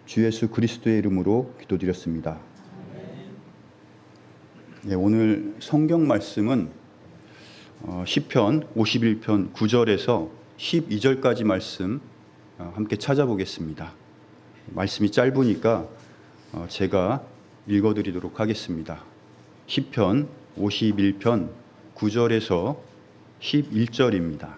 주 예수 그리스도의 이름으로 기도드렸습니다. 네, 오늘 성경 말씀은 시편 51편 9절에서 12절까지 말씀 함께 찾아보겠습니다. 말씀이 짧으니까 제가 읽어드리도록 하겠습니다. 시편 51편 9절에서 11절입니다.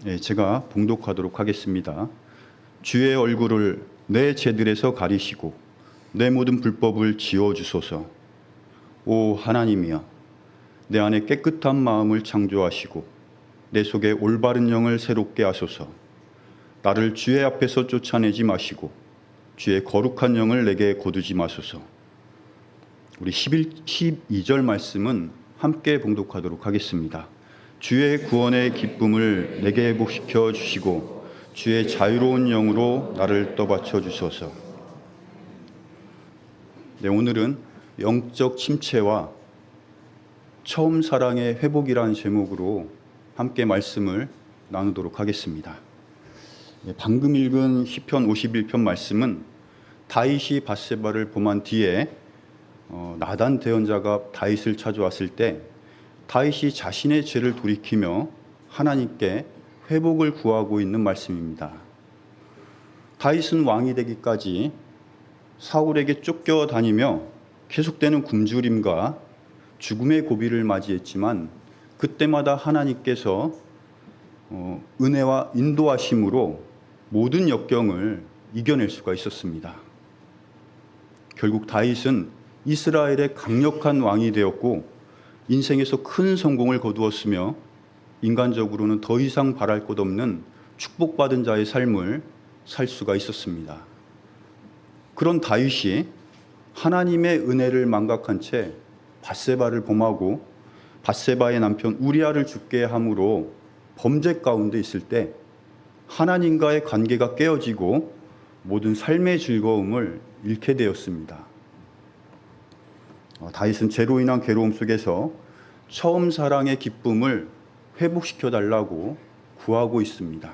네, 제가 봉독하도록 하겠습니다. 주의 얼굴을 내 죄들에서 가리시고 내 모든 불법을 지워주소서. 오 하나님이여, 내 안에 깨끗한 마음을 창조하시고 내 속에 올바른 영을 새롭게 하소서. 나를 주의 앞에서 쫓아내지 마시고 주의 거룩한 영을 내게 거두지 마소서. 우리 12절 말씀은 함께 봉독하도록 하겠습니다. 주의 구원의 기쁨을 내게 회복시켜 주시고 주의 자유로운 영으로 나를 떠받쳐 주소서. 네, 오늘은 영적 침체와 처음 사랑의 회복이라는 제목으로 함께 말씀을 나누도록 하겠습니다. 네, 방금 읽은 시편 51편 말씀은 다윗이 밧세바를 범한 뒤에 나단 대언자가 다윗을 찾아왔을 때 다윗이 자신의 죄를 돌이키며 하나님께 회복을 구하고 있는 말씀입니다. 다윗은 왕이 되기까지 사울에게 쫓겨다니며 계속되는 굶주림과 죽음의 고비를 맞이했지만 그때마다 하나님께서 은혜와 인도하심으로 모든 역경을 이겨낼 수가 있었습니다. 결국 다윗은 이스라엘의 강력한 왕이 되었고 인생에서 큰 성공을 거두었으며 인간적으로는 더 이상 바랄 것 없는 축복받은 자의 삶을 살 수가 있었습니다. 그런 다윗이 하나님의 은혜를 망각한 채 밧세바를 범하고 밧세바의 남편 우리아를 죽게 함으로 범죄 가운데 있을 때 하나님과의 관계가 깨어지고 모든 삶의 즐거움을 잃게 되었습니다. 다윗은 죄로 인한 괴로움 속에서 처음 사랑의 기쁨을 회복시켜 달라고 구하고 있습니다.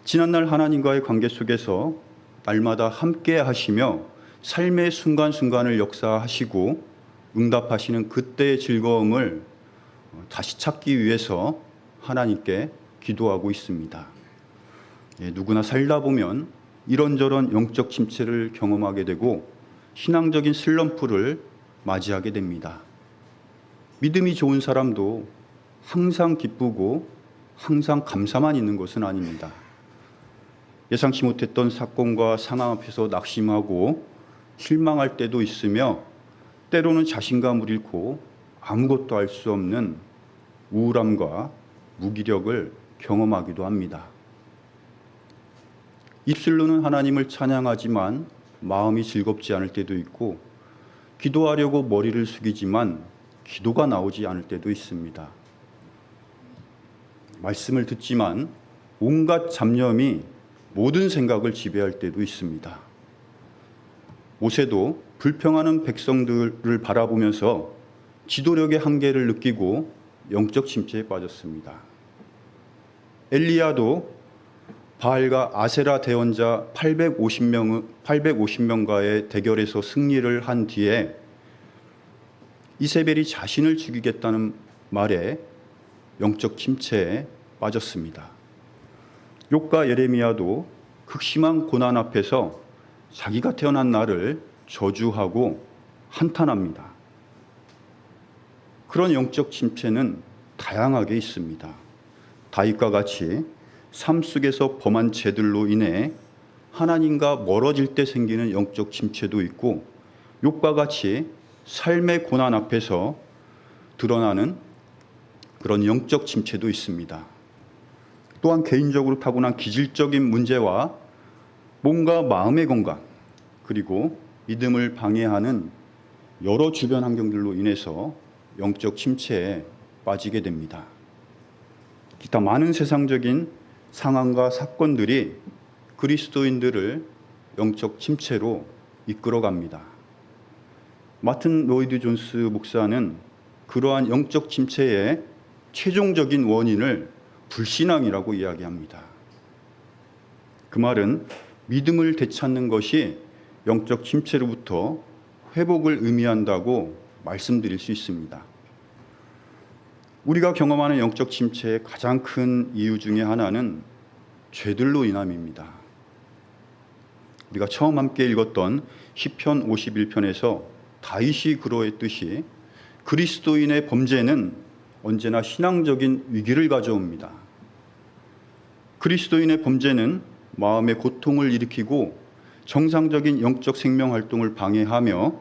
지난날 하나님과의 관계 속에서 날마다 함께 하시며 삶의 순간순간을 역사하시고 응답하시는 그때의 즐거움을 다시 찾기 위해서 하나님께 기도하고 있습니다. 누구나 살다 보면 이런저런 영적 침체를 경험하게 되고 신앙적인 슬럼프를 맞이하게 됩니다. 믿음이 좋은 사람도 항상 기쁘고 항상 감사만 있는 것은 아닙니다. 예상치 못했던 사건과 상황 앞에서 낙심하고 실망할 때도 있으며 때로는 자신감을 잃고 아무것도 할 수 없는 우울함과 무기력을 경험하기도 합니다. 입술로는 하나님을 찬양하지만 마음이 즐겁지 않을 때도 있고 기도하려고 머리를 숙이지만 기도가 나오지 않을 때도 있습니다. 말씀을 듣지만 온갖 잡념이 모든 생각을 지배할 때도 있습니다. 모세도 불평하는 백성들을 바라보면서 지도력의 한계를 느끼고 영적 침체에 빠졌습니다. 엘리야도 바알과 아세라 대언자 850명과의 대결에서 승리를 한 뒤에 이세벨이 자신을 죽이겠다는 말에 영적 침체에 빠졌습니다. 욥과 예레미야도 극심한 고난 앞에서 자기가 태어난 날을 저주하고 한탄합니다. 그런 영적 침체는 다양하게 있습니다. 다윗과 같이 삶 속에서 범한 죄들로 인해 하나님과 멀어질 때 생기는 영적 침체도 있고 욥과 같이 삶의 고난 앞에서 드러나는 그런 영적 침체도 있습니다. 또한 개인적으로 타고난 기질적인 문제와 몸과 마음의 건강 그리고 믿음을 방해하는 여러 주변 환경들로 인해서 영적 침체에 빠지게 됩니다. 기타 많은 세상적인 상황과 사건들이 그리스도인들을 영적 침체로 이끌어갑니다. 마틴 로이드 존스 목사는 그러한 영적 침체의 최종적인 원인을 불신앙이라고 이야기합니다. 그 말은 믿음을 되찾는 것이 영적 침체로부터 회복을 의미한다고 말씀드릴 수 있습니다. 우리가 경험하는 영적 침체의 가장 큰 이유 중에 하나는 죄들로 인함입니다. 우리가 처음 함께 읽었던 시편 51편에서 다윗이 그러했듯이 그리스도인의 범죄는 언제나 신앙적인 위기를 가져옵니다. 그리스도인의 범죄는 마음의 고통을 일으키고 정상적인 영적 생명 활동을 방해하며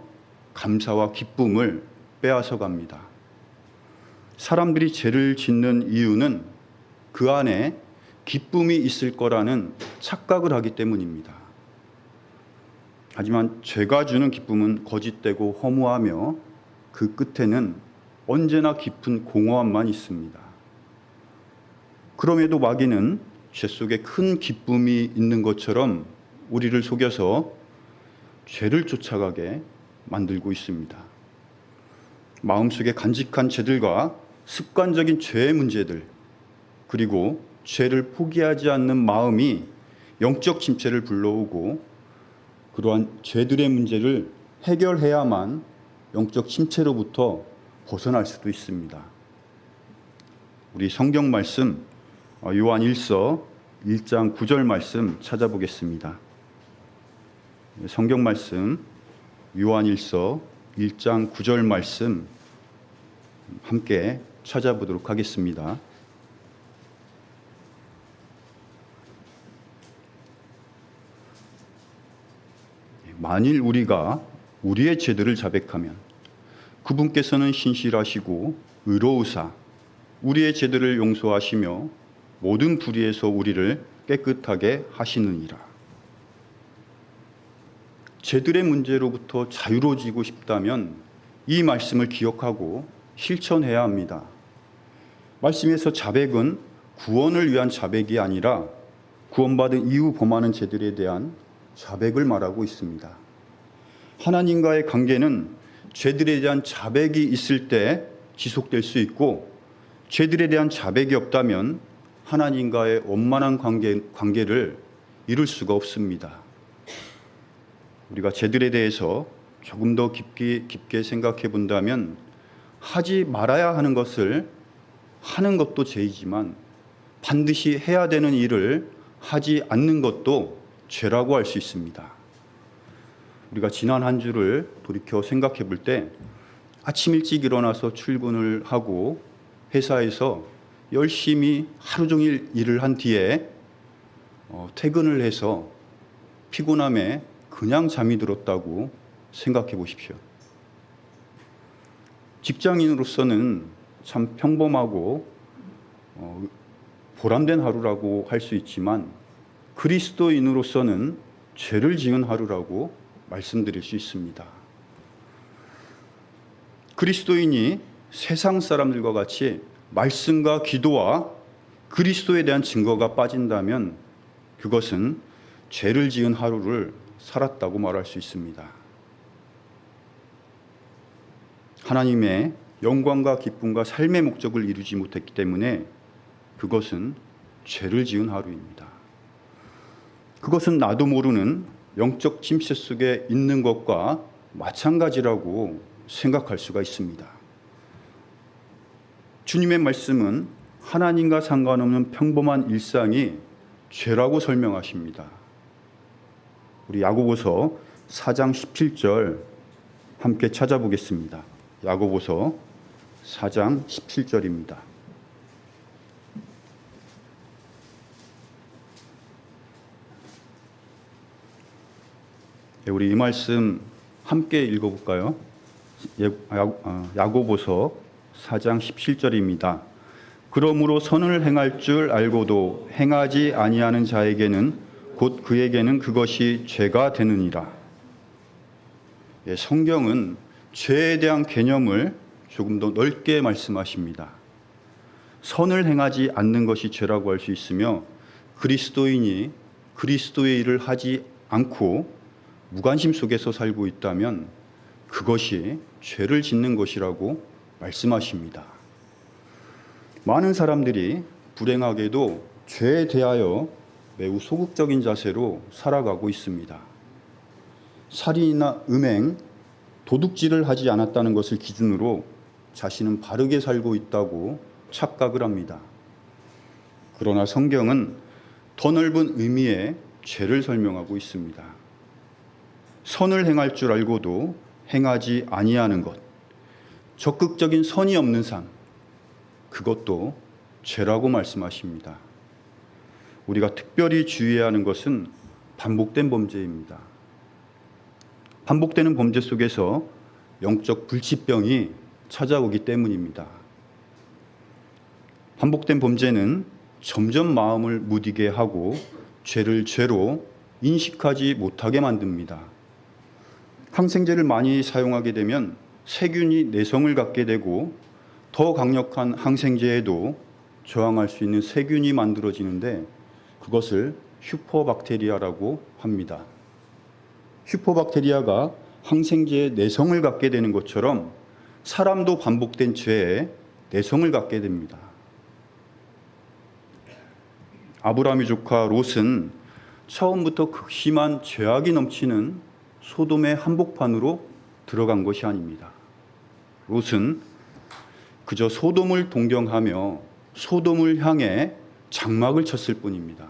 감사와 기쁨을 빼앗아 갑니다. 사람들이 죄를 짓는 이유는 그 안에 기쁨이 있을 거라는 착각을 하기 때문입니다. 하지만 죄가 주는 기쁨은 거짓되고 허무하며 그 끝에는 언제나 깊은 공허함만 있습니다. 그럼에도 마귀는 죄 속에 큰 기쁨이 있는 것처럼 우리를 속여서 죄를 쫓아가게 만들고 있습니다. 마음속에 간직한 죄들과 습관적인 죄의 문제들, 그리고 죄를 포기하지 않는 마음이 영적 침체를 불러오고 그러한 죄들의 문제를 해결해야만 영적 침체로부터 벗어날 수도 있습니다. 우리 성경 말씀 요한 1서 1장 9절 말씀 찾아보겠습니다. 성경 말씀 요한 1서 1장 9절 말씀 함께 찾아보도록 하겠습니다. 만일 우리가 우리의 죄들을 자백하면 그분께서는 신실하시고 의로우사 우리의 죄들을 용서하시며 모든 불의에서 우리를 깨끗하게 하시느니라. 죄들의 문제로부터 자유로워지고 싶다면 이 말씀을 기억하고 실천해야 합니다. 말씀에서 자백은 구원을 위한 자백이 아니라 구원받은 이후 범하는 죄들에 대한 자백을 말하고 있습니다. 하나님과의 관계는 죄들에 대한 자백이 있을 때 지속될 수 있고 죄들에 대한 자백이 없다면 하나님과의 원만한 관계를 이룰 수가 없습니다. 우리가 죄들에 대해서 조금 더 깊게 생각해 본다면 하지 말아야 하는 것을 하는 것도 죄이지만 반드시 해야 되는 일을 하지 않는 것도 죄라고 할 수 있습니다. 우리가 지난 한 주를 돌이켜 생각해 볼 때 아침 일찍 일어나서 출근을 하고 회사에서 열심히 하루 종일 일을 한 뒤에 퇴근을 해서 피곤함에 그냥 잠이 들었다고 생각해 보십시오. 직장인으로서는 참 평범하고 보람된 하루라고 할 수 있지만 그리스도인으로서는 죄를 지은 하루라고 말씀드릴 수 있습니다. 그리스도인이 세상 사람들과 같이 말씀과 기도와 그리스도에 대한 증거가 빠진다면 그것은 죄를 지은 하루를 살았다고 말할 수 있습니다. 하나님의 영광과 기쁨과 삶의 목적을 이루지 못했기 때문에 그것은 죄를 지은 하루입니다. 그것은 나도 모르는 영적 침체 속에 있는 것과 마찬가지라고 생각할 수가 있습니다. 주님의 말씀은 하나님과 상관없는 평범한 일상이 죄라고 설명하십니다. 우리 야고보서 4장 17절 함께 찾아보겠습니다. 야고보서 4장 17절입니다. 우리 이 말씀 함께 읽어볼까요? 야고보서 4장 17절입니다. 그러므로 선을 행할 줄 알고도 행하지 아니하는 자에게는 곧 그에게는 그것이 죄가 되느니라. 성경은 죄에 대한 개념을 조금 더 넓게 말씀하십니다. 선을 행하지 않는 것이 죄라고 할 수 있으며 그리스도인이 그리스도의 일을 하지 않고 무관심 속에서 살고 있다면 그것이 죄를 짓는 것이라고 말씀하십니다. 많은 사람들이 불행하게도 죄에 대하여 매우 소극적인 자세로 살아가고 있습니다. 살인이나 음행, 도둑질을 하지 않았다는 것을 기준으로 자신은 바르게 살고 있다고 착각을 합니다. 그러나 성경은 더 넓은 의미의 죄를 설명하고 있습니다. 선을 행할 줄 알고도 행하지 아니하는 것, 적극적인 선이 없는 삶, 그것도 죄라고 말씀하십니다. 우리가 특별히 주의해야 하는 것은 반복된 범죄입니다. 반복되는 범죄 속에서 영적 불치병이 찾아오기 때문입니다. 반복된 범죄는 점점 마음을 무디게 하고 죄를 죄로 인식하지 못하게 만듭니다. 항생제를 많이 사용하게 되면 세균이 내성을 갖게 되고 더 강력한 항생제에도 저항할 수 있는 세균이 만들어지는데 그것을 슈퍼박테리아라고 합니다. 슈퍼박테리아가 항생제에 내성을 갖게 되는 것처럼 사람도 반복된 죄에 내성을 갖게 됩니다. 아브라함의 조카 롯은 처음부터 극심한 죄악이 넘치는 소돔의 한복판으로 들어간 것이 아닙니다. 롯은 그저 소돔을 동경하며 소돔을 향해 장막을 쳤을 뿐입니다.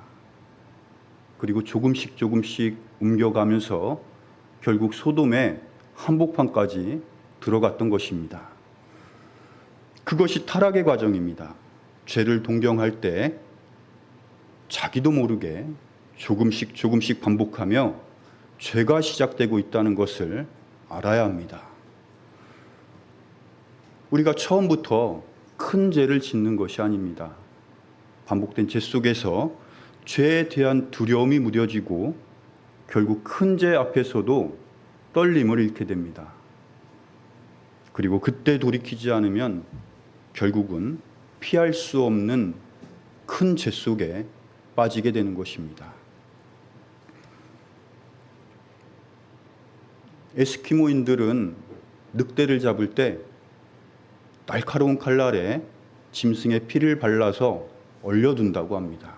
그리고 조금씩 옮겨가면서 결국 소돔의 한복판까지 들어갔던 것입니다. 그것이 타락의 과정입니다. 죄를 동경할 때 자기도 모르게 조금씩 반복하며 죄가 시작되고 있다는 것을 알아야 합니다. 우리가 처음부터 큰 죄를 짓는 것이 아닙니다. 반복된 죄 속에서 죄에 대한 두려움이 무뎌지고 결국 큰 죄 앞에서도 떨림을 잃게 됩니다. 그리고 그때 돌이키지 않으면 결국은 피할 수 없는 큰 죄 속에 빠지게 되는 것입니다. 에스키모인들은 늑대를 잡을 때 날카로운 칼날에 짐승의 피를 발라서 얼려둔다고 합니다.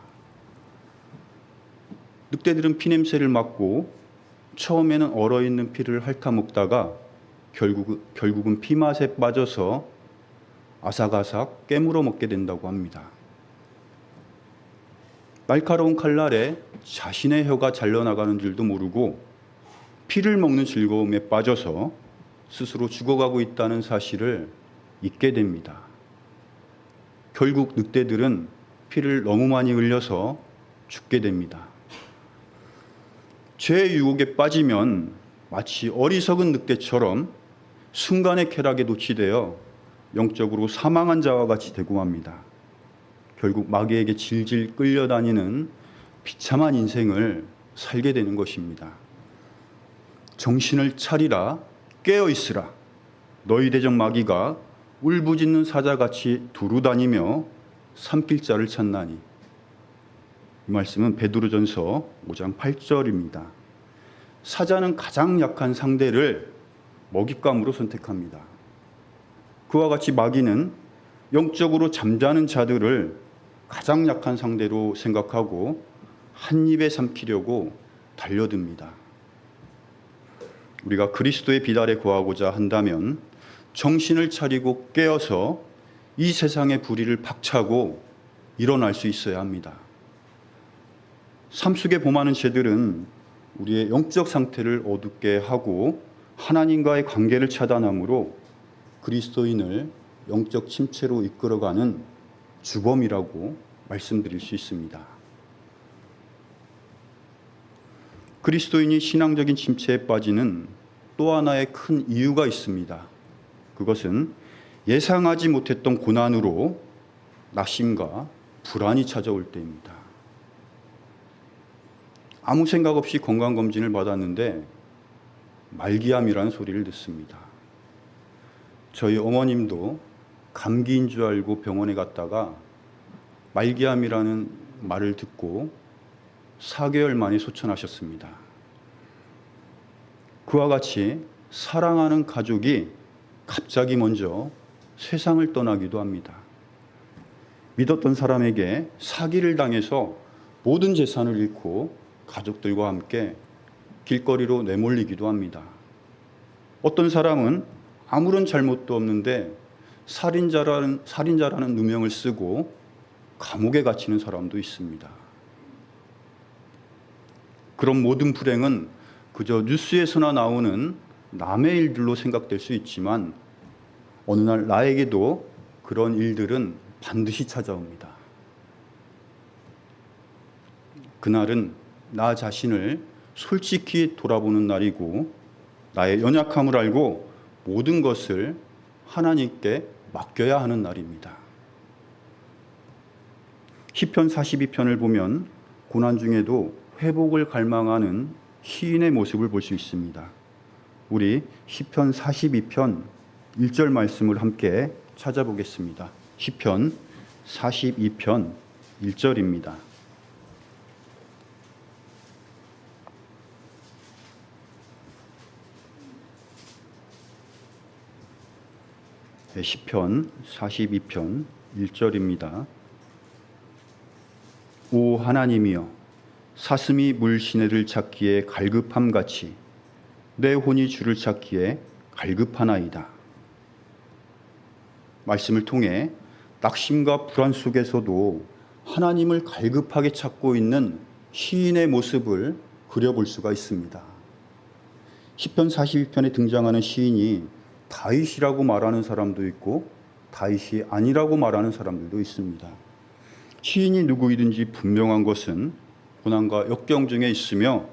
늑대들은 피냄새를 맡고 처음에는 얼어있는 피를 핥아먹다가 결국은 피맛에 빠져서 아삭아삭 깨물어 먹게 된다고 합니다. 날카로운 칼날에 자신의 혀가 잘려나가는 줄도 모르고 피를 먹는 즐거움에 빠져서 스스로 죽어가고 있다는 사실을 잊게 됩니다. 결국 늑대들은 피를 너무 많이 흘려서 죽게 됩니다. 죄의 유혹에 빠지면 마치 어리석은 늑대처럼 순간의 쾌락에 노치되어 영적으로 사망한 자와 같이 되고 맙니다. 결국 마귀에게 질질 끌려다니는 비참한 인생을 살게 되는 것입니다. 정신을 차리라, 깨어있으라. 너희 대적 마귀가 울부짖는 사자같이 두루다니며 삼킬 자를 찾나니. 이 말씀은 베드로전서 5장 8절입니다. 사자는 가장 약한 상대를 먹잇감으로 선택합니다. 그와 같이 마귀는 영적으로 잠자는 자들을 가장 약한 상대로 생각하고 한 입에 삼키려고 달려듭니다. 우리가 그리스도의 비달에 거하고자 한다면 정신을 차리고 깨어서 이 세상의 불의를 박차고 일어날 수 있어야 합니다. 삶 속에 범하는 죄들은 우리의 영적 상태를 어둡게 하고 하나님과의 관계를 차단하므로 그리스도인을 영적 침체로 이끌어가는 주범이라고 말씀드릴 수 있습니다. 그리스도인이 신앙적인 침체에 빠지는 또 하나의 큰 이유가 있습니다. 그것은 예상하지 못했던 고난으로 낙심과 불안이 찾아올 때입니다. 아무 생각 없이 건강검진을 받았는데 말기암이라는 소리를 듣습니다. 저희 어머님도 감기인 줄 알고 병원에 갔다가 말기암이라는 말을 듣고 4개월 만에 소천하셨습니다. 그와 같이 사랑하는 가족이 갑자기 먼저 세상을 떠나기도 합니다. 믿었던 사람에게 사기를 당해서 모든 재산을 잃고 가족들과 함께 길거리로 내몰리기도 합니다. 어떤 사람은 아무런 잘못도 없는데 살인자라는 누명을 쓰고 감옥에 갇히는 사람도 있습니다. 그런 모든 불행은 그저 뉴스에서나 나오는 남의 일들로 생각될 수 있지만 어느 날 나에게도 그런 일들은 반드시 찾아옵니다. 그날은 나 자신을 솔직히 돌아보는 날이고 나의 연약함을 알고 모든 것을 하나님께 맡겨야 하는 날입니다. 시편 42편을 보면 고난 중에도 회복을 갈망하는 시인의 모습을 볼 수 있습니다. 우리 시편 42편 1절 말씀을 함께 찾아보겠습니다. 시편 42편 1절입니다. 시편 42편 1절입니다. 오 하나님이여 사슴이 물 시내를 찾기에 갈급함같이 내 혼이 주를 찾기에 갈급하나이다. 말씀을 통해 낙심과 불안 속에서도 하나님을 갈급하게 찾고 있는 시인의 모습을 그려볼 수가 있습니다. 시편 42편에 등장하는 시인이 다윗이라고 말하는 사람도 있고 다윗이 아니라고 말하는 사람들도 있습니다. 시인이 누구이든지 분명한 것은 고난과 역경 중에 있으며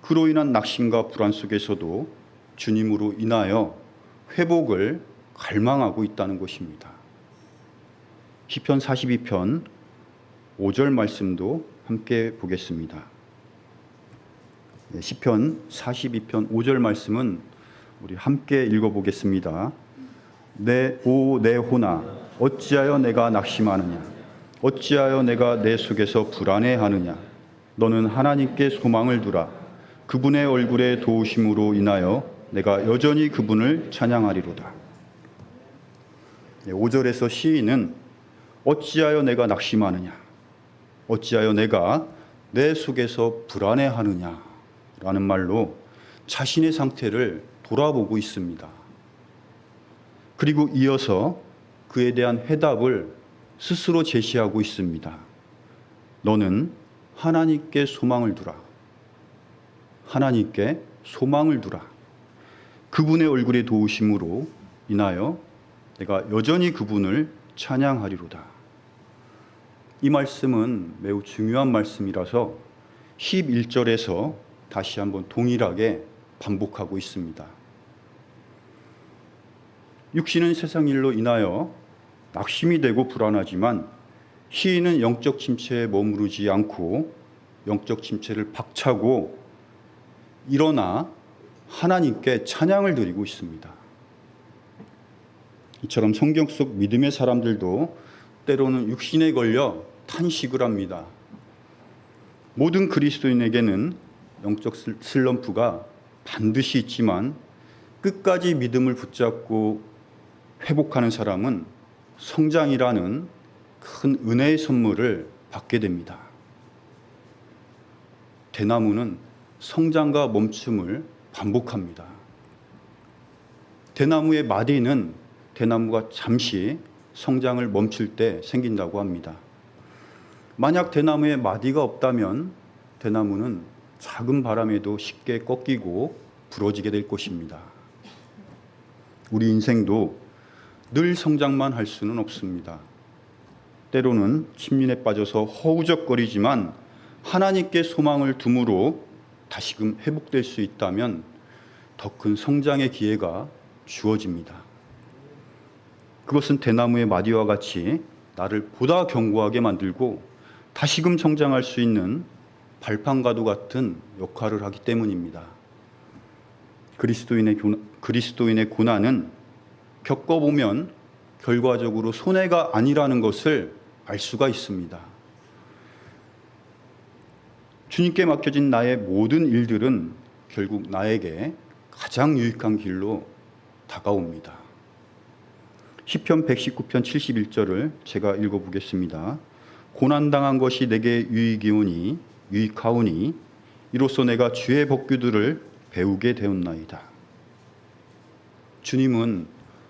그로 인한 낙심과 불안 속에서도 주님으로 인하여 회복을 갈망하고 있다는 것입니다. 시편 42편 5절 말씀도 함께 보겠습니다. 시편 42편 5절 말씀은 우리 함께 읽어보겠습니다. 내 혼아 어찌하여 내가 낙심하느냐 어찌하여 내가 내 속에서 불안해하느냐 너는 하나님께 소망을 두라 그분의 얼굴의 도우심으로 인하여 내가 여전히 그분을 찬양하리로다. 5절에서 시인은 어찌하여 내가 낙심하느냐 어찌하여 내가 내 속에서 불안해하느냐 라는 말로 자신의 상태를 돌아보고 있습니다. 그리고 이어서 그에 대한 해답을 스스로 제시하고 있습니다. 너는 하나님께 소망을 두라. 하나님께 소망을 두라. 그분의 얼굴의 도우심으로 인하여 내가 여전히 그분을 찬양하리로다. 이 말씀은 매우 중요한 말씀이라서 11절에서 다시 한번 동일하게 반복하고 있습니다. 육신은 세상 일로 인하여 낙심이 되고 불안하지만 시인은 영적 침체에 머무르지 않고 영적 침체를 박차고 일어나 하나님께 찬양을 드리고 있습니다. 이처럼 성경 속 믿음의 사람들도 때로는 육신에 걸려 탄식을 합니다. 모든 그리스도인에게는 영적 슬럼프가 반드시 있지만 끝까지 믿음을 붙잡고 회복하는 사람은 성장이라는 큰 은혜의 선물을 받게 됩니다. 대나무는 성장과 멈춤을 반복합니다. 대나무의 마디는 대나무가 잠시 성장을 멈출 때 생긴다고 합니다. 만약 대나무에 마디가 없다면 대나무는 작은 바람에도 쉽게 꺾이고 부러지게 될 것입니다. 우리 인생도 늘 성장만 할 수는 없습니다. 때로는 침륜에 빠져서 허우적거리지만 하나님께 소망을 둠으로 다시금 회복될 수 있다면 더 큰 성장의 기회가 주어집니다. 그것은 대나무의 마디와 같이 나를 보다 견고하게 만들고 다시금 성장할 수 있는 발판과도 같은 역할을 하기 때문입니다. 그리스도인의 고난은 겪어보면 결과적으로 손해가 아니라는 것을 알 수가 있습니다. 주님께 맡겨진 나의 모든 일들은 결국 나에게 가장 유익한 길로 다가옵니다. 시편 119편 71절을 제가 읽어보겠습니다. 고난당한 것이 내게 유익하오니 이로써 내가 주의 법규들을 배우게 되었나이다. 주님은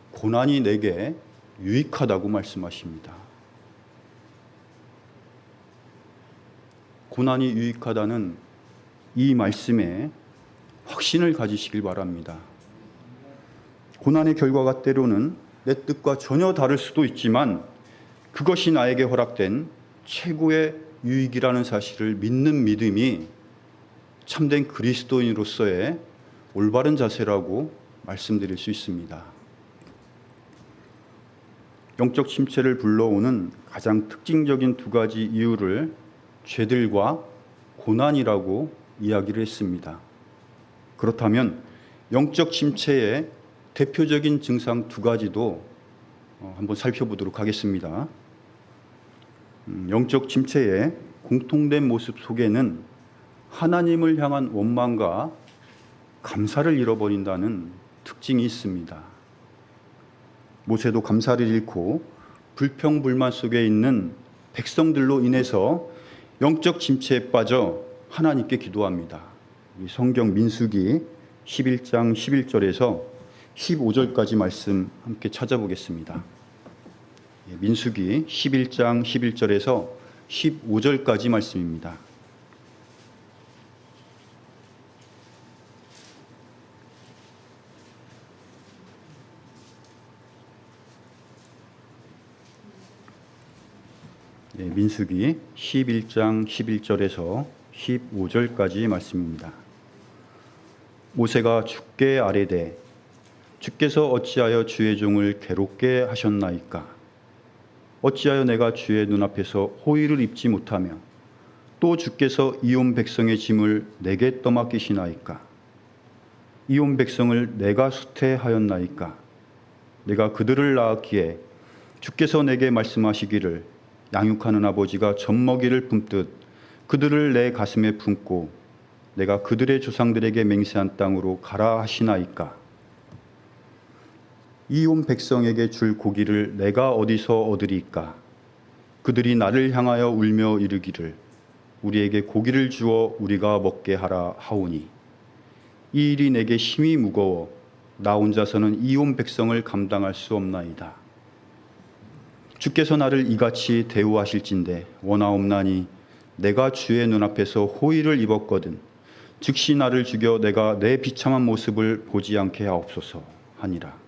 고난이 내게 유익하다고 말씀하십니다. 고난이 유익하다는 이 말씀에 확신을 가지시길 바랍니다. 고난의 결과가 때로는 내 뜻과 전혀 다를 수도 있지만 그것이 나에게 허락된 최고의 유익이라는 사실을 믿는 믿음이 참된 그리스도인으로서의 올바른 자세라고 말씀드릴 수 있습니다. 영적 침체를 불러오는 가장 특징적인 두 가지 이유를 죄들과 고난이라고 이야기를 했습니다. 그렇다면 영적 침체의 대표적인 증상 두 가지도 한번 살펴보도록 하겠습니다. 영적 침체의 공통된 모습 속에는 하나님을 향한 원망과 감사를 잃어버린다는 특징이 있습니다. 모세도 감사를 잃고 불평불만 속에 있는 백성들로 인해서 영적 침체에 빠져 하나님께 기도합니다. 성경 민수기 11장 11절에서 15절까지 말씀 함께 찾아보겠습니다. 민수기 11장 11절에서 15절까지 말씀입니다. 민수기 11장 11절에서 15절까지 말씀입니다. 모세가 주께 아뢰되 주께서 어찌하여 주의 종을 괴롭게 하셨나이까? 어찌하여 내가 주의 눈앞에서 호의를 입지 못하며 또 주께서 이온 백성의 짐을 내게 떠맡기시나이까? 이온 백성을 내가 수태하였나이까? 내가 그들을 낳았기에 주께서 내게 말씀하시기를 양육하는 아버지가 젖먹이를 품듯 그들을 내 가슴에 품고 내가 그들의 조상들에게 맹세한 땅으로 가라 하시나이까? 이온 백성에게 줄 고기를 내가 어디서 얻으리까? 그들이 나를 향하여 울며 이르기를 우리에게 고기를 주어 우리가 먹게 하라 하오니 이 일이 내게 힘이 무거워 나 혼자서는 이온 백성을 감당할 수 없나이다. 주께서 나를 이같이 대우하실진대 원하옵나니 내가 주의 눈앞에서 호의를 입었거든 즉시 나를 죽여 내가 내 비참한 모습을 보지 않게 하옵소서 하니라.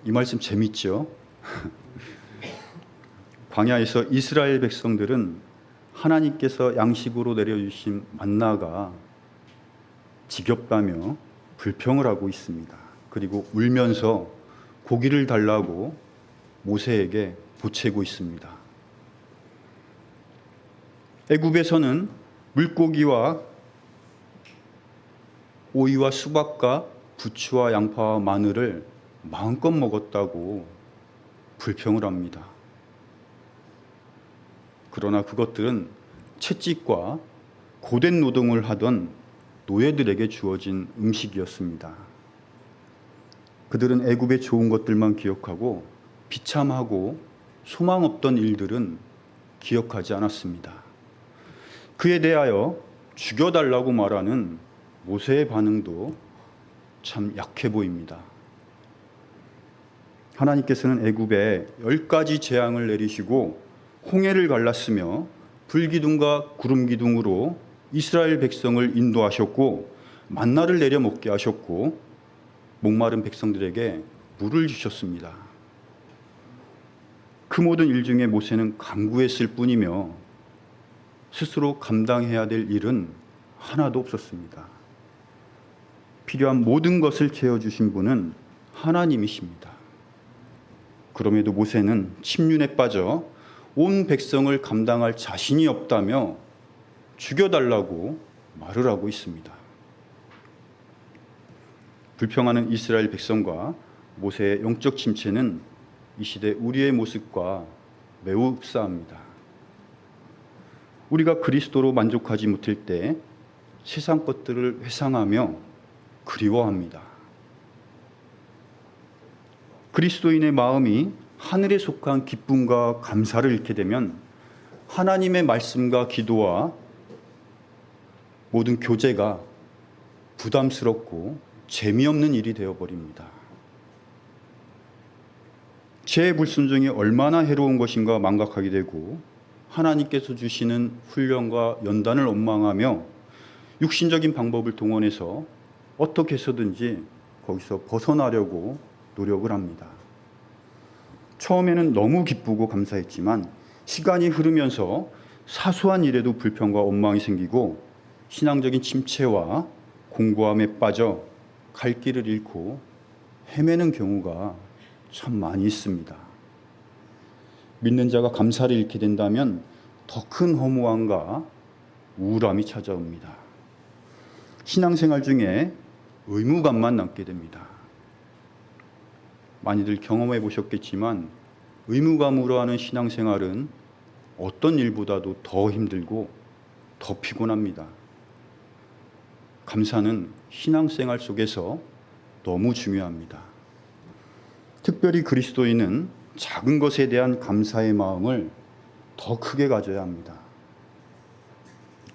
이 말씀 재밌죠? 광야에서 이스라엘 백성들은 하나님께서 양식으로 내려주신 만나가 지겹다며 불평을 하고 있습니다. 그리고 울면서 고기를 달라고 모세에게 보채고 있습니다. 애굽에서는 물고기와 오이와 수박과 부추와 양파와 마늘을 마음껏 먹었다고 불평을 합니다. 그러나 그것들은 채찍과 고된 노동을 하던 노예들에게 주어진 음식이었습니다. 그들은 애굽의 좋은 것들만 기억하고 비참하고 소망 없던 일들은 기억하지 않았습니다. 그에 대하여 죽여달라고 말하는 모세의 반응도 참 약해 보입니다. 하나님께서는 애굽에 10가지 재앙을 내리시고 홍해를 갈랐으며 불기둥과 구름기둥으로 이스라엘 백성을 인도하셨고 만나를 내려 먹게 하셨고 목마른 백성들에게 물을 주셨습니다. 그 모든 일 중에 모세는 간구했을 뿐이며 스스로 감당해야 될 일은 하나도 없었습니다. 필요한 모든 것을 채워주신 분은 하나님이십니다. 그럼에도 모세는 침륜에 빠져 온 백성을 감당할 자신이 없다며 죽여달라고 말을 하고 있습니다. 불평하는 이스라엘 백성과 모세의 영적 침체는 이 시대 우리의 모습과 매우 흡사합니다. 우리가 그리스도로 만족하지 못할 때 세상 것들을 회상하며 그리워합니다. 그리스도인의 마음이 하늘에 속한 기쁨과 감사를 잃게 되면 하나님의 말씀과 기도와 모든 교제가 부담스럽고 재미없는 일이 되어버립니다. 제 불순종이 얼마나 해로운 것인가 망각하게 되고 하나님께서 주시는 훈련과 연단을 원망하며 육신적인 방법을 동원해서 어떻게 해서든지 거기서 벗어나려고 노력을 합니다. 처음에는 너무 기쁘고 감사했지만 시간이 흐르면서 사소한 일에도 불평과 원망이 생기고 신앙적인 침체와 공고함에 빠져 갈 길을 잃고 헤매는 경우가 참 많이 있습니다. 믿는 자가 감사를 잃게 된다면 더 큰 허무함과 우울함이 찾아옵니다. 신앙생활 중에 의무감만 남게 됩니다. 많이들 경험해 보셨겠지만 의무감으로 하는 신앙생활은 어떤 일보다도 더 힘들고 더 피곤합니다. 감사는 신앙생활 속에서 너무 중요합니다. 특별히 그리스도인은 작은 것에 대한 감사의 마음을 더 크게 가져야 합니다.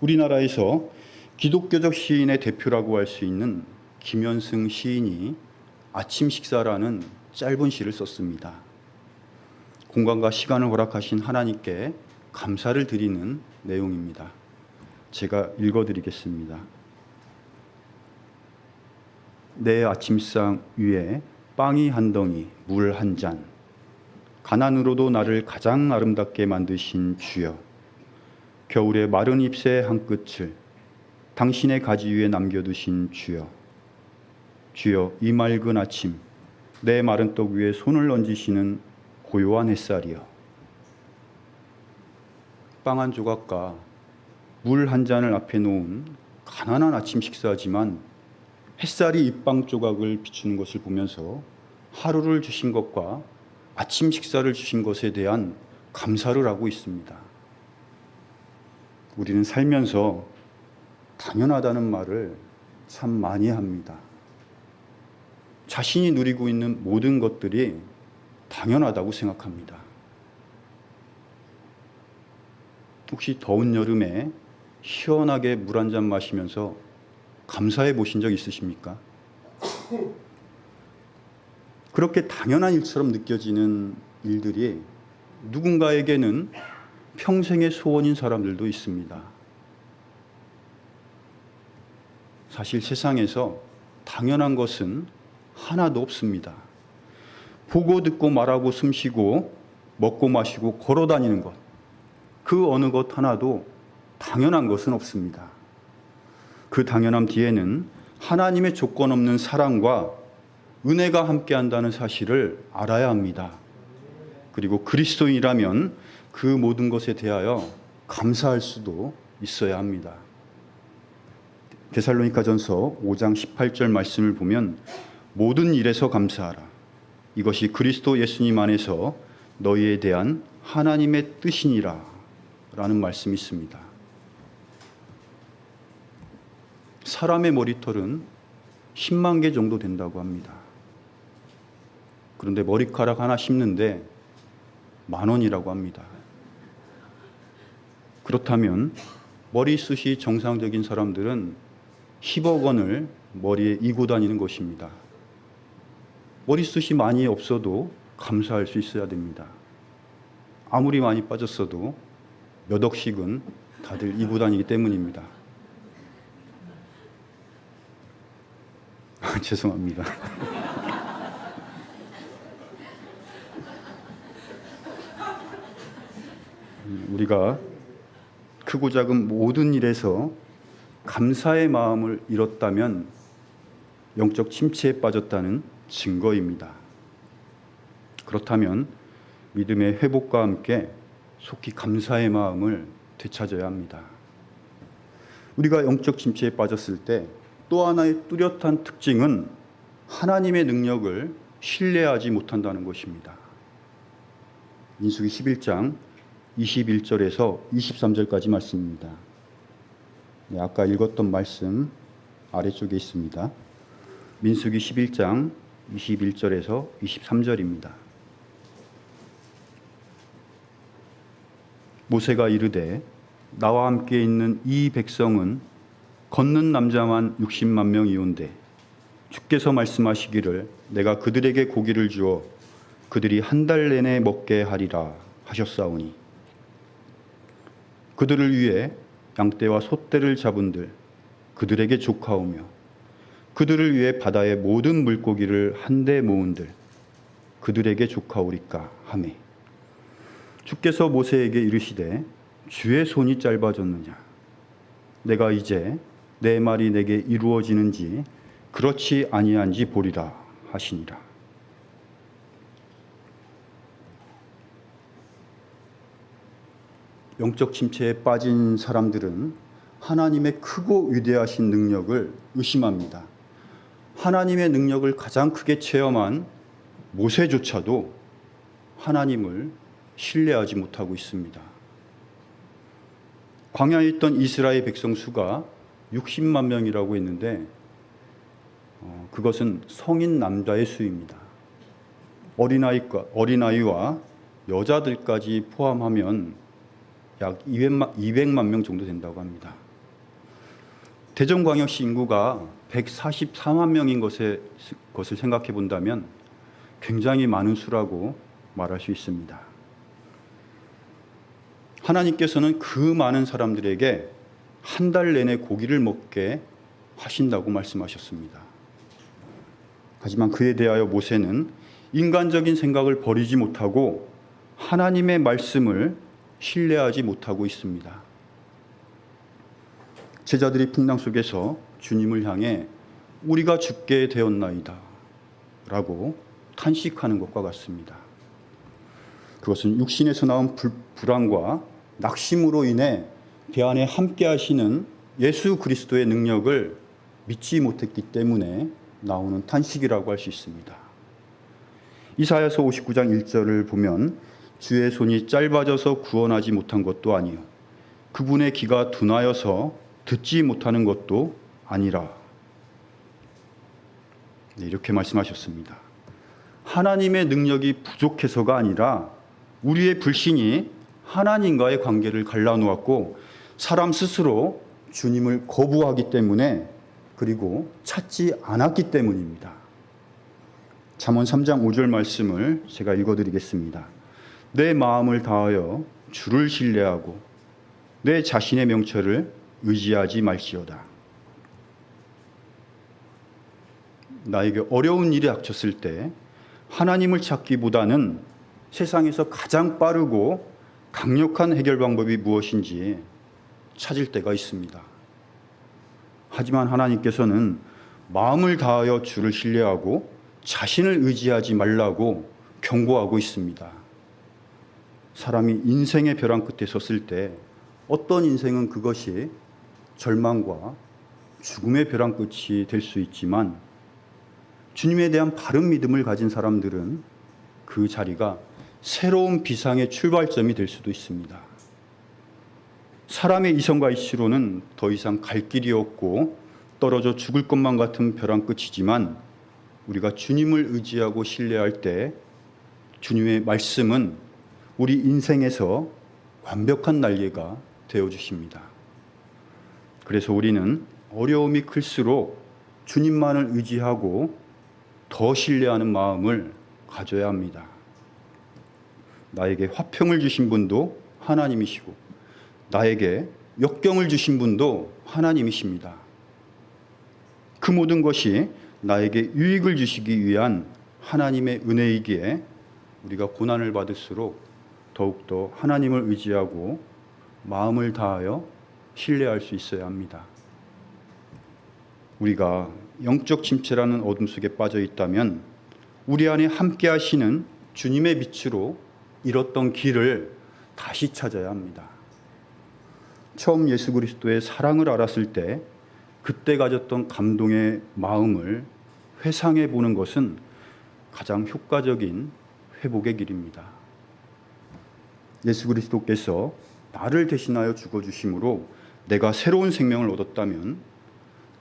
우리나라에서 기독교적 시인의 대표라고 할 수 있는 김현승 시인이 아침 식사라는 짧은 시를 썼습니다. 공간과 시간을 허락하신 하나님께 감사를 드리는 내용입니다. 제가 읽어드리겠습니다. 내 아침상 위에 빵이 한 덩이, 물 한 잔, 가난으로도 나를 가장 아름답게 만드신 주여, 겨울의 마른 잎새 한 끝을 당신의 가지 위에 남겨두신 주여, 주여 이 맑은 아침 내 마른 떡 위에 손을 얹으시는 고요한 햇살이여, 빵 한 조각과 물 한 잔을 앞에 놓은 가난한 아침 식사지만 햇살이 이 빵 조각을 비추는 것을 보면서 하루를 주신 것과 아침 식사를 주신 것에 대한 감사를 하고 있습니다. 우리는 살면서 당연하다는 말을 참 많이 합니다. 자신이 누리고 있는 모든 것들이 당연하다고 생각합니다. 혹시 더운 여름에 시원하게 물 한 잔 마시면서 감사해 보신 적 있으십니까? 그렇게 당연한 일처럼 느껴지는 일들이 누군가에게는 평생의 소원인 사람들도 있습니다. 사실 세상에서 당연한 것은 하나도 없습니다. 보고 듣고 말하고 숨쉬고 먹고 마시고 걸어 다니는 것, 그 어느 것 하나도 당연한 것은 없습니다. 그 당연함 뒤에는 하나님의 조건 없는 사랑과 은혜가 함께한다는 사실을 알아야 합니다. 그리고 그리스도인이라면 그 모든 것에 대하여 감사할 수도 있어야 합니다. 데살로니가전서 5장 18절 말씀을 보면 모든 일에서 감사하라. 이것이 그리스도 예수님 안에서 너희에 대한 하나님의 뜻이니라 라는 말씀이 있습니다. 사람의 머리털은 10만 개 정도 된다고 합니다. 그런데 머리카락 하나 심는데 10,000원이라고 합니다. 그렇다면 머리숱이 정상적인 사람들은 10억 원을 머리에 이고 다니는 것입니다. 머리숱이 많이 없어도 감사할 수 있어야 됩니다. 아무리 많이 빠졌어도 몇 억씩은 다들 이고 다니기 때문입니다. 죄송합니다. 우리가 크고 작은 모든 일에서 감사의 마음을 잃었다면 영적 침체에 빠졌다는 증거입니다. 그렇다면 믿음의 회복과 함께 속히 감사의 마음을 되찾아야 합니다. 우리가 영적 침체에 빠졌을 때 또 하나의 뚜렷한 특징은 하나님의 능력을 신뢰하지 못한다는 것입니다. 민수기 11장 21절에서 23절까지 말씀입니다. 네, 아까 읽었던 말씀 아래쪽에 있습니다. 민수기 11장 21절에서 23절입니다. 모세가 이르되 나와 함께 있는 이 백성은 걷는 남자만 60만 명이온데 주께서 말씀하시기를 내가 그들에게 고기를 주어 그들이 한 달 내내 먹게 하리라 하셨사오니 그들을 위해 양떼와 소떼를 잡은들 그들에게 족하오며 그들을 위해 바다의 모든 물고기를 한데 모은들 그들에게 족하오리까 하매 주께서 모세에게 이르시되 주의 손이 짧아졌느냐 내가 이제 내 말이 내게 이루어지는지 그렇지 아니한지 보리라 하시니라. 영적 침체에 빠진 사람들은 하나님의 크고 위대하신 능력을 의심합니다. 하나님의 능력을 가장 크게 체험한 모세조차도 하나님을 신뢰하지 못하고 있습니다. 광야에 있던 이스라엘 백성 수가 60만 명이라고 했는데 그것은 성인 남자의 수입니다. 어린아이와 여자들까지 포함하면 약 200만 명 정도 된다고 합니다. 대전광역시 인구가 144만 명인 것을 생각해 본다면 굉장히 많은 수라고 말할 수 있습니다. 하나님께서는 그 많은 사람들에게 한 달 내내 고기를 먹게 하신다고 말씀하셨습니다. 하지만 그에 대하여 모세는 인간적인 생각을 버리지 못하고 하나님의 말씀을 신뢰하지 못하고 있습니다. 제자들이 풍랑 속에서 주님을 향해 우리가 죽게 되었나이다 라고 탄식하는 것과 같습니다. 그것은 육신에서 나온 불안과 낙심으로 인해 배 안에 함께 하시는 예수 그리스도의 능력을 믿지 못했기 때문에 나오는 탄식이라고 할 수 있습니다. 이사야서 59장 1절을 보면 주의 손이 짧아져서 구원하지 못한 것도 아니요 그분의 귀가 둔하여서 듣지 못하는 것도 아니라 이렇게 말씀하셨습니다. 하나님의 능력이 부족해서가 아니라 우리의 불신이 하나님과의 관계를 갈라놓았고 사람 스스로 주님을 거부하기 때문에 그리고 찾지 않았기 때문입니다. 잠언 3장 5절 말씀을 제가 읽어드리겠습니다. 내 마음을 다하여 주를 신뢰하고 내 자신의 명철을 의지하지 말지어다. 나에게 어려운 일이 닥쳤을 때 하나님을 찾기보다는 세상에서 가장 빠르고 강력한 해결 방법이 무엇인지 찾을 때가 있습니다. 하지만 하나님께서는 마음을 다하여 주를 신뢰하고 자신을 의지하지 말라고 경고하고 있습니다. 사람이 인생의 벼랑 끝에 섰을 때 어떤 인생은 그것이 절망과 죽음의 벼랑 끝이 될 수 있지만 주님에 대한 바른 믿음을 가진 사람들은 그 자리가 새로운 비상의 출발점이 될 수도 있습니다. 사람의 이성과 이치로는 더 이상 갈 길이 없고 떨어져 죽을 것만 같은 벼랑 끝이지만 우리가 주님을 의지하고 신뢰할 때 주님의 말씀은 우리 인생에서 완벽한 날개가 되어주십니다. 그래서 우리는 어려움이 클수록 주님만을 의지하고 더 신뢰하는 마음을 가져야 합니다. 나에게 화평을 주신 분도 하나님이시고 나에게 역경을 주신 분도 하나님이십니다. 그 모든 것이 나에게 유익을 주시기 위한 하나님의 은혜이기에 우리가 고난을 받을수록 더욱더 하나님을 의지하고 마음을 다하여 신뢰할 수 있어야 합니다. 우리가 영적 침체라는 어둠 속에 빠져 있다면 우리 안에 함께 하시는 주님의 빛으로 잃었던 길을 다시 찾아야 합니다. 처음 예수 그리스도의 사랑을 알았을 때 그때 가졌던 감동의 마음을 회상해 보는 것은 가장 효과적인 회복의 길입니다. 예수 그리스도께서 나를 대신하여 죽어주심으로 내가 새로운 생명을 얻었다면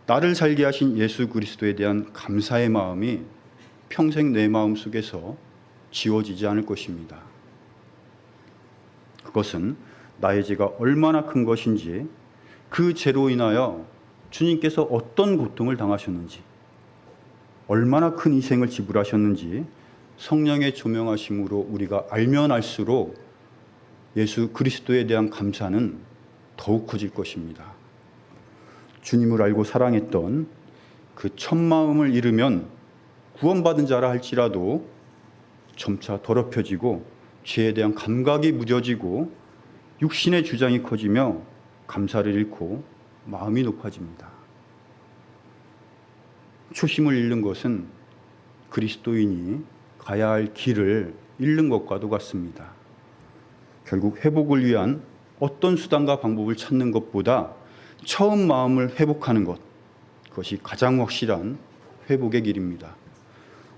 나를 살게 하신 예수 그리스도에 대한 감사의 마음이 평생 내 마음 속에서 지워지지 않을 것입니다. 그것은 나의 죄가 얼마나 큰 것인지, 그 죄로 인하여 주님께서 어떤 고통을 당하셨는지, 얼마나 큰 희생을 지불하셨는지 성령의 조명하심으로 우리가 알면 알수록 예수 그리스도에 대한 감사는 더욱 커질 것입니다. 주님을 알고 사랑했던 그 첫 마음을 잃으면 구원받은 자라 할지라도 점차 더럽혀지고 죄에 대한 감각이 무뎌지고 육신의 주장이 커지며 감사를 잃고 마음이 높아집니다. 초심을 잃는 것은 그리스도인이 가야 할 길을 잃는 것과도 같습니다. 결국 회복을 위한 어떤 수단과 방법을 찾는 것보다 처음 마음을 회복하는 것, 그것이 가장 확실한 회복의 길입니다.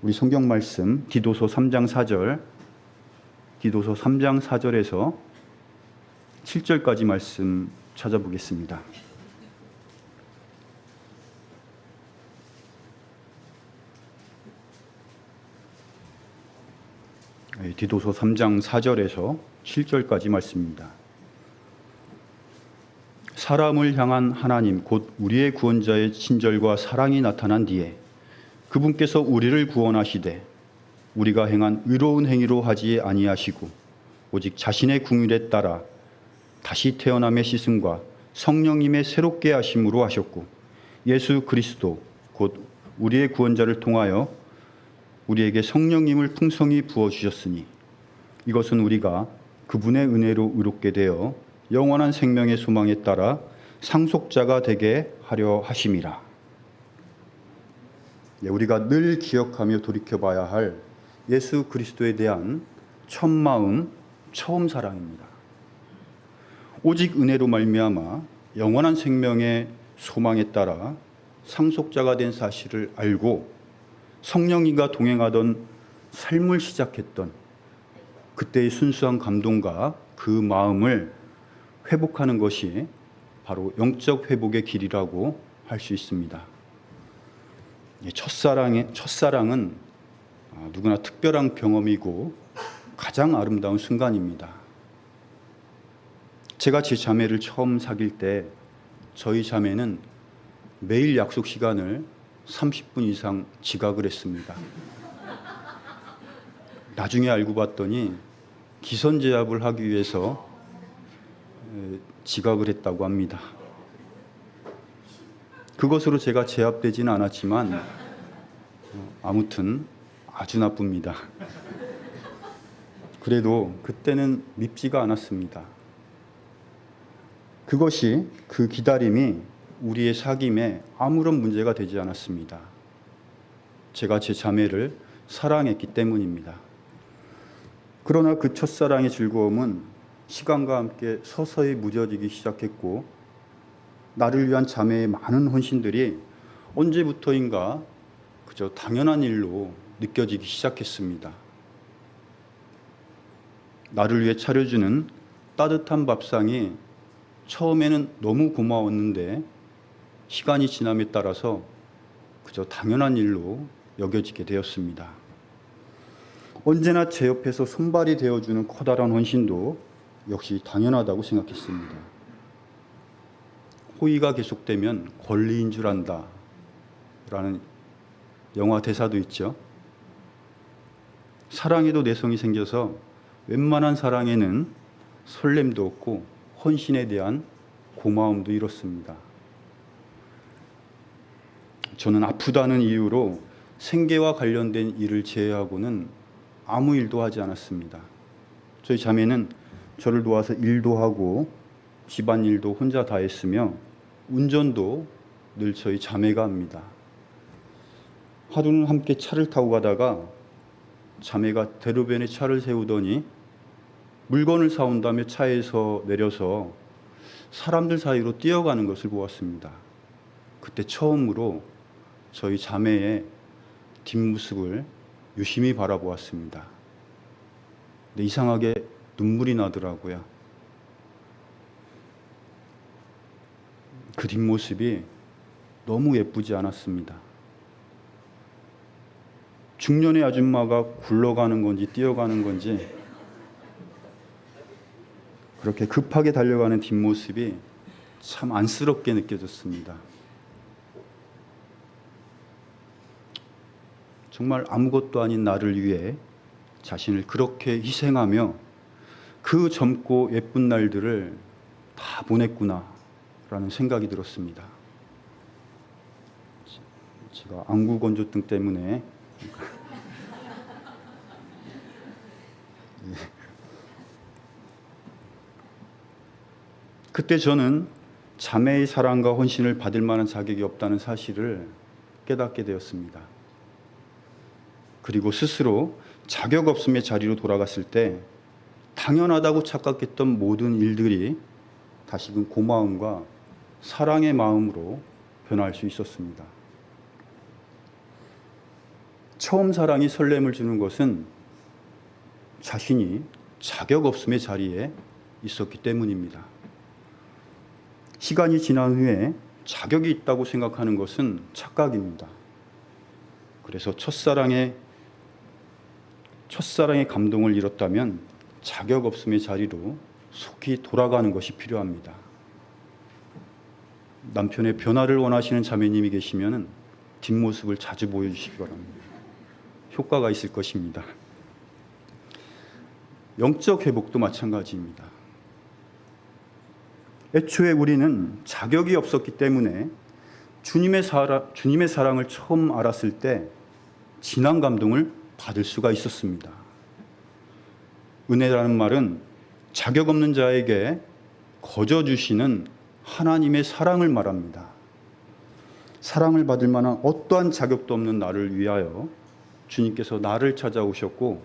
우리 성경 말씀 디도서 3장 4절, 디도서 3장 4절에서 7절까지 말씀 찾아보겠습니다. 디도서 3장 4절에서 7절까지 말씀입니다. 사람을 향한 하나님 곧 우리의 구원자의 친절과 사랑이 나타난 뒤에 그분께서 우리를 구원하시되 우리가 행한 의로운 행위로 하지 아니하시고 오직 자신의 긍휼에 따라 다시 태어남의 시승과 성령님의 새롭게 하심으로 하셨고 예수 그리스도 곧 우리의 구원자를 통하여 우리에게 성령님을 풍성히 부어주셨으니 이것은 우리가 그분의 은혜로 의롭게 되어 영원한 생명의 소망에 따라 상속자가 되게 하려 하심이라. 우리가 늘 기억하며 돌이켜봐야 할 예수 그리스도에 대한 첫 마음, 처음 사랑입니다. 오직 은혜로 말미암아 영원한 생명의 소망에 따라 상속자가 된 사실을 알고 성령님과 동행하던 삶을 시작했던 그때의 순수한 감동과 그 마음을 회복하는 것이 바로 영적 회복의 길이라고 할 수 있습니다. 첫사랑은 누구나 특별한 경험이고 가장 아름다운 순간입니다. 제가 제 자매를 처음 사귈 때 저희 자매는 매일 약속 시간을 30분 이상 지각을 했습니다. 나중에 알고 봤더니 기선제압을 하기 위해서 지각을 했다고 합니다. 그것으로 제가 제압되지는 않았지만 아무튼 아주 나쁩니다. 그래도 그때는 밉지가 않았습니다. 그것이, 그 기다림이 우리의 사귐에 아무런 문제가 되지 않았습니다. 제가 제 자매를 사랑했기 때문입니다. 그러나 그 첫사랑의 즐거움은 시간과 함께 서서히 무뎌지기 시작했고 나를 위한 자매의 많은 헌신들이 언제부터인가 그저 당연한 일로 느껴지기 시작했습니다. 나를 위해 차려주는 따뜻한 밥상이 처음에는 너무 고마웠는데 시간이 지남에 따라서 그저 당연한 일로 여겨지게 되었습니다. 언제나 제 옆에서 손발이 되어주는 커다란 헌신도 역시 당연하다고 생각했습니다. 호의가 계속되면 권리인 줄 안다 라는 영화 대사도 있죠. 사랑에도 내성이 생겨서 웬만한 사랑에는 설렘도 없고 헌신에 대한 고마움도 잃었습니다. 저는 아프다는 이유로 생계와 관련된 일을 제외하고는 아무 일도 하지 않았습니다. 저희 자매는 저를 도와서 일도 하고 집안일도 혼자 다 했으며 운전도 늘 저희 자매가 합니다. 하루는 함께 차를 타고 가다가 자매가 대로변에 차를 세우더니 물건을 사온다며 차에서 내려서 사람들 사이로 뛰어가는 것을 보았습니다. 그때 처음으로 저희 자매의 뒷모습을 유심히 바라보았습니다. 근데 이상하게 눈물이 나더라고요. 그 뒷모습이 너무 예쁘지 않았습니다. 중년의 아줌마가 굴러가는 건지 뛰어가는 건지 그렇게 급하게 달려가는 뒷모습이 참 안쓰럽게 느껴졌습니다. 정말 아무것도 아닌 나를 위해 자신을 그렇게 희생하며 그 젊고 예쁜 날들을 다 보냈구나 라는 생각이 들었습니다. 제가 안구건조증 때문에 그때 저는 자매의 사랑과 헌신을 받을 만한 자격이 없다는 사실을 깨닫게 되었습니다. 그리고 스스로 자격 없음의 자리로 돌아갔을 때 당연하다고 착각했던 모든 일들이 다시금 고마움과 사랑의 마음으로 변할 수 있었습니다. 처음 사랑이 설렘을 주는 것은 자신이 자격 없음의 자리에 있었기 때문입니다. 시간이 지난 후에 자격이 있다고 생각하는 것은 착각입니다. 그래서 첫사랑의 감동을 잃었다면 자격 없음의 자리로 속히 돌아가는 것이 필요합니다. 남편의 변화를 원하시는 자매님이 계시면 뒷모습을 자주 보여주시기 바랍니다. 효과가 있을 것입니다. 영적 회복도 마찬가지입니다. 애초에 우리는 자격이 없었기 때문에 주님의 사랑을 처음 알았을 때 진한 감동을 받을 수가 있었습니다. 은혜라는 말은 자격 없는 자에게 거저 주시는 하나님의 사랑을 말합니다. 사랑을 받을 만한 어떠한 자격도 없는 나를 위하여 주님께서 나를 찾아오셨고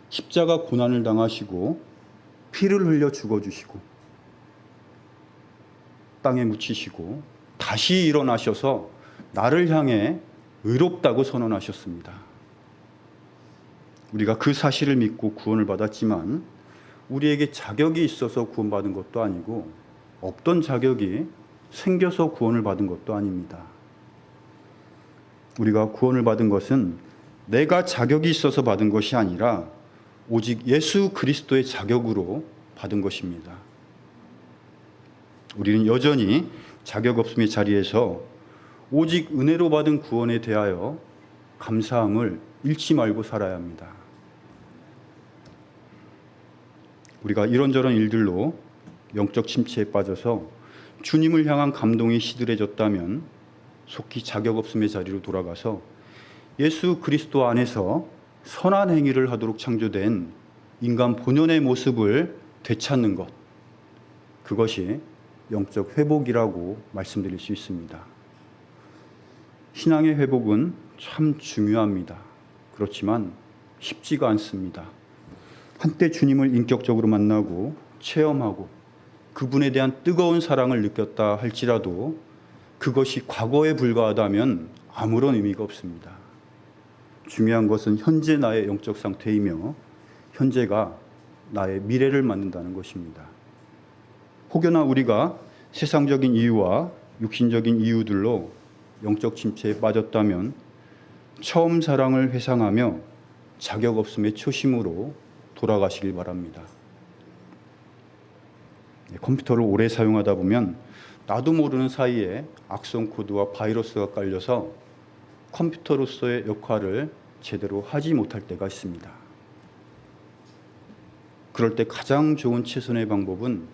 십자가 고난을 당하시고 피를 흘려 죽어주시고 땅에 묻히시고 다시 일어나셔서 나를 향해 의롭다고 선언하셨습니다. 우리가 그 사실을 믿고 구원을 받았지만 우리에게 자격이 있어서 구원받은 것도 아니고 없던 자격이 생겨서 구원을 받은 것도 아닙니다. 우리가 구원을 받은 것은 내가 자격이 있어서 받은 것이 아니라 오직 예수 그리스도의 자격으로 받은 것입니다. 우리는 여전히 자격 없음의 자리에서 오직 은혜로 받은 구원에 대하여 감사함을 잃지 말고 살아야 합니다. 우리가 이런저런 일들로 영적 침체에 빠져서 주님을 향한 감동이 시들해졌다면 속히 자격 없음의 자리로 돌아가서 예수 그리스도 안에서 선한 행위를 하도록 창조된 인간 본연의 모습을 되찾는 것, 그것이 영적 회복이라고 말씀드릴 수 있습니다. 신앙의 회복은 참 중요합니다. 그렇지만 쉽지가 않습니다. 한때 주님을 인격적으로 만나고 체험하고 그분에 대한 뜨거운 사랑을 느꼈다 할지라도 그것이 과거에 불과하다면 아무런 의미가 없습니다. 중요한 것은 현재 나의 영적 상태이며 현재가 나의 미래를 만든다는 것입니다. 혹여나 우리가 세상적인 이유와 육신적인 이유들로 영적 침체에 빠졌다면 처음 사랑을 회상하며 자격 없음의 초심으로 돌아가시길 바랍니다. 컴퓨터를 오래 사용하다 보면 나도 모르는 사이에 악성 코드와 바이러스가 깔려서 컴퓨터로서의 역할을 제대로 하지 못할 때가 있습니다. 그럴 때 가장 좋은 최선의 방법은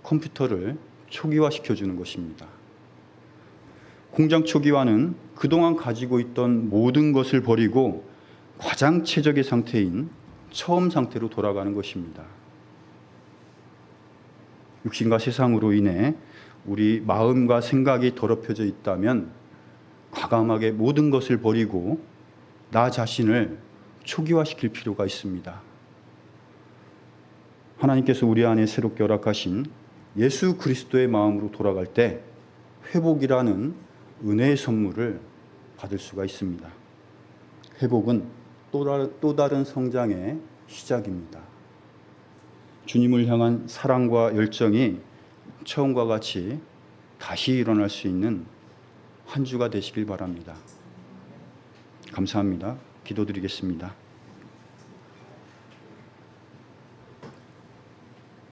컴퓨터를 초기화시켜주는 것입니다. 공장 초기화는 그동안 가지고 있던 모든 것을 버리고 가장 최적의 상태인 처음 상태로 돌아가는 것입니다. 육신과 세상으로 인해 우리 마음과 생각이 더럽혀져 있다면 과감하게 모든 것을 버리고 나 자신을 초기화시킬 필요가 있습니다. 하나님께서 우리 안에 새롭게 허락하신 예수 그리스도의 마음으로 돌아갈 때 회복이라는 은혜의 선물을 받을 수가 있습니다. 회복은 또 다른 성장의 시작입니다. 주님을 향한 사랑과 열정이 처음과 같이 다시 일어날 수 있는 한 주가 되시길 바랍니다. 감사합니다. 기도드리겠습니다.